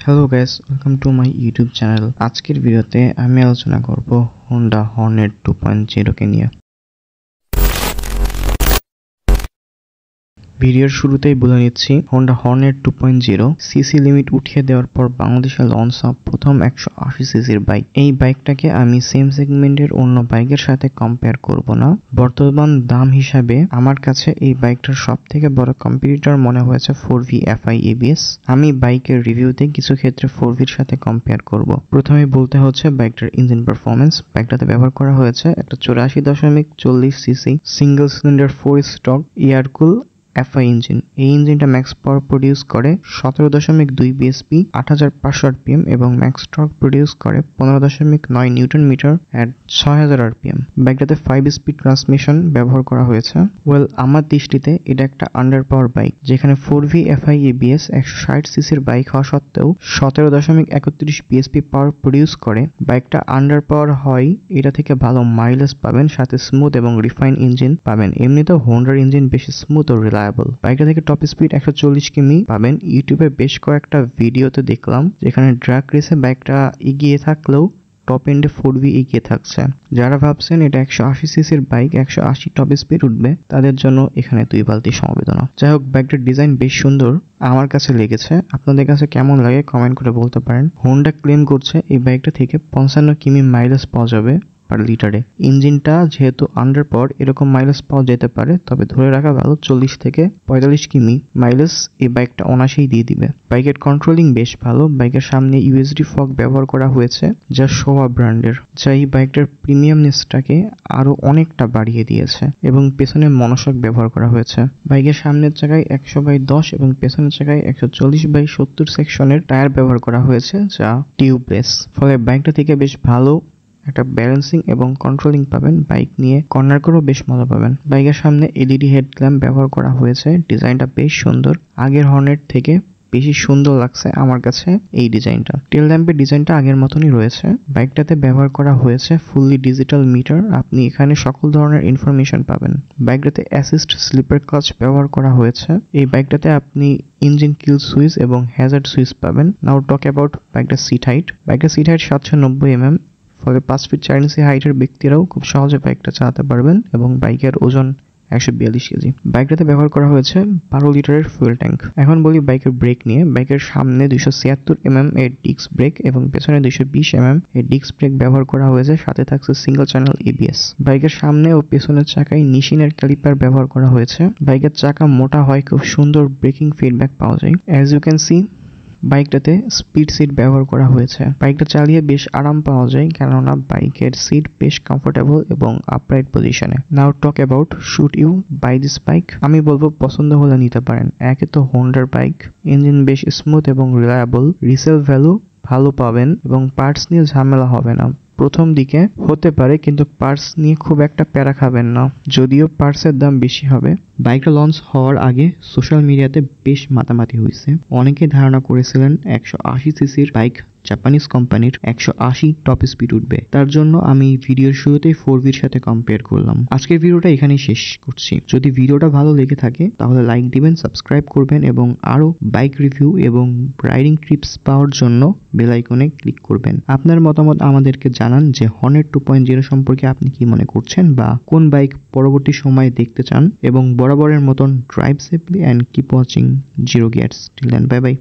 Hello guys, welcome to my YouTube channel. আজকের ভিডিওতে আমি আলোচনা করব হোন্ডা হর্নেট 2.0 কে নিয়ে। ভিডিওর শুরুতেই বলে নিচ্ছি, হোন্ডা হর্নেট 2.0 সিসি লিমিট উঠিয়ে দেওয়ার পর বাংলাদেশে লঞ্চ হওয়া প্রথম 180 সিসির বাইক। এই বাইকটাকে আমি সেম সেগমেন্টের অন্য বাইকের সাথে কম্পেয়ার করব না। বর্তমান দাম হিসাবে আমার কাছে এই বাইকটার সব থেকে বড় কম্পিটিটর মনে হয়েছে 4V FI ABS। আমি বাইকের রিভিউতে কিছু ক্ষেত্রে 4Vর সাথে কম্পেয়ার করব। প্রথমে বলতে হচ্ছে বাইকটার ইঞ্জিন পারফরমেন্স। বাইকটাতে ব্যবহার করা হয়েছে একটা 84.40 CC single cylinder 4 stock air cool FI engine. এই ইঞ্জিনটা ম্যাক্স পাওয়ার প্রডিউস করে 17.2 bhp 8500 rpm এবং ম্যাক্স টর্ক প্রডিউস করে 15.9 নিউটন মিটার এট 6000 rpm। বাইকটাতে 5 স্পিড ট্রান্সমিশন ব্যবহার করা হয়েছে। আমার দৃষ্টিতে এটা একটা আন্ডার পাওয়ার বাইক, যেখানে 4V FI ABS 160 সিসির বাইক হওয়া সত্ত্বেও 17.31 bhp পাওয়ার প্রডিউস করে। বাইকটা আন্ডার পাওয়ার হয়, এটা থেকে ভালো মাইলেজ পাবেন, সাথে স্মুথ এবং রিফাইন ইঞ্জিন পাবেন। এমনিতেও হোন্ডার ইঞ্জিন বেশি স্মুথ ও রিলায়েবল। বাইকটা থেকে টপ স্পিড 140 কিমি পাবেন। ইউটিউবে বেশ কয়েকটা ভিডিওতে দেখলাম যেখানে ড্রাগ রেসে বাইকটা এগিয়ে থাকলেও টপ এন্ডে 4V এগিয়ে থাকছে। যারা ভাবছেন এটা 180 সিসির বাইক 180 টপ স্পিড উঠবে, তাদের জন্য এখানে 2 বালতি সমবেদনা। যাই হোক, বাইকটার ডিজাইন বেশ সুন্দর আমার কাছে লেগেছে। আপনাদের কাছে কেমন লাগে কমেন্ট করে বলতে পারেন। হোন্ডা ক্লেম করছে এই বাইকটা থেকে 55 কিমি মাইলেজ পাওয়া যাবে পার লিটারে। ইঞ্জিনটা যেহেতু আন্ডার পাওয়ার, এরকম মাইলেজ পাওয়া যেতে পারে, তবে ধরে রাখা ভালো 40 থেকে 45 কিমি মাইলেজ এই বাইকটা অনায়াসেই দিয়ে দিবে। বাইকের কন্ট্রোলিং বেশ ভালো। বাইকের সামনে USD ফগ ব্যবহার করা হয়েছে, যা সোয়া ব্র্যান্ডের, যা এই বাইকটার প্রিমিয়ামনেসটাকে আরো অনেকটা বাড়িয়ে দিয়েছে। এবং পেছনে মনোশক ব্যবহার করা হয়েছে। বাইকের সামনের জায়গায় 100/10 এবং পেছনের জায়গায় 140/70 সেকশনের টায়ার ব্যবহার করা হয়েছে, যা টিউবলেস। ফলে বাইকটা থেকে বেশ ভালো একটা ব্যালেন্সিং এবং কন্ট্রোলিং পাবেন। বাইক নিয়ে কর্নার করেও বেশ মজা পাবেন। বাইকের সামনে LED হেডল্যাম্প ব্যবহার করা হয়েছে। ডিজাইনটা বেশ সুন্দর, আগের হর্নেট থেকে বেশি সুন্দর লাগছে আমার কাছে এই ডিজাইনটা। টেল ল্যাম্পের ডিজাইনটা আগের মতনই রয়েছে। বাইকটাতে ব্যবহার করা হয়েছে ফুললি ডিজিটাল মিটার। আপনি এখানে সকল ধরনের ইনফরমেশন পাবেন। বাইকটাতে অ্যাসিস্ট স্লিপার ক্লাচ ব্যবহার করা হয়েছে। এই বাইকটাতে আপনি ইঞ্জিন কিল সুইচ এবং হ্যাজার্ড সুইচ পাবেন। নাও টক অ্যাবাউট বাইকটার সিট হাইট। বাইকটার সিট হাইট 790 mm। ফলে 5 ফিট 4 ইঞ্চি হাইটের ব্যক্তিরাও খুব সহজে বাইকটা চালাতে পারবেন। এবং বাইকের ওজন 142 কেজি। বাইকটাতে ব্যবহার করা হয়েছে 12 লিটারের ফুয়েল ট্যাঙ্ক। এখন বলি বাইকের ব্রেক নিয়ে। বাইকের সামনে 276 mm এর ডিস্ক ব্রেক এবং পেছনে 220 mm এর ডিস্ক ব্রেক ব্যবহার করা হয়েছে, সাথে থাকছে সিঙ্গেল চ্যানেল ABS। বাইকের সামনে ও পেছনের চাকায় নিশিনের ক্যালিপার ব্যবহার করা হয়েছে। বাইকের চাকা মোটা হয়, খুব সুন্দর ব্রেকিং ফিডব্যাক পাওয়া যায়। অ্যাজ ইউ ক্যান সি, বাইকটাতে স্পিড সিট ব্যবহার করা হয়েছে। বাইকটা চালিয়ে বেশ আরাম পাওয়া যায়, কেননা বাইকের সিট বেশ কমফোর্টেবল এবং আপরাইট পজিশনে। Now talk about should you buy this bike. আমি বলবো পছন্দ হলে নিতে পারেন। একে তো হোন্ডার বাইক, ইঞ্জিন বেশ স্মুথ এবং রিলায়েবল, রিসেল ভ্যালু ভালো পাবেন এবং পার্টস নিয়ে ঝামেলা হবে না। প্রথম দিকে হতে পারে, কিন্তু পার্টস নিয়ে খুব একটা প্যারা খাবেন না, যদিও পার্টসের দাম বেশি হবে। বাইকটা লঞ্চ হওয়ার আগে সোশ্যাল মিডিয়াতে বেশ মাতামাতি হয়েছে। অনেকে ধারণা করেছিলেন 180 সিসির বাইক জাপানিজ কোম্পানির 180 টপ স্পিড উঠবে। তার জন্য আমি ভিডিওর শুরুতেই 4Vর সাথে কম্পেয়ার করলাম। আজকের ভিডিওটা এখানেই শেষ করছি। যদি ভিডিওটা ভালো লেগে থাকে তাহলে লাইক দিবেন, সাবস্ক্রাইব করবেন এবং আরো বাইক রিভিউ এবং রাইডিং টিপস পাওয়ার জন্য বেল আইকনে ক্লিক করবেন। আপনার মতামত আমাদেরকে জানান যে হর্নেট 2.0 সম্পর্কে আপনি কি মনে করছেন, বা কোন বাইক পরবর্তী সময়ে দেখতে চান। এবং বরাবরের মতন drive safely and keep watching zero gears. Till then, bye by.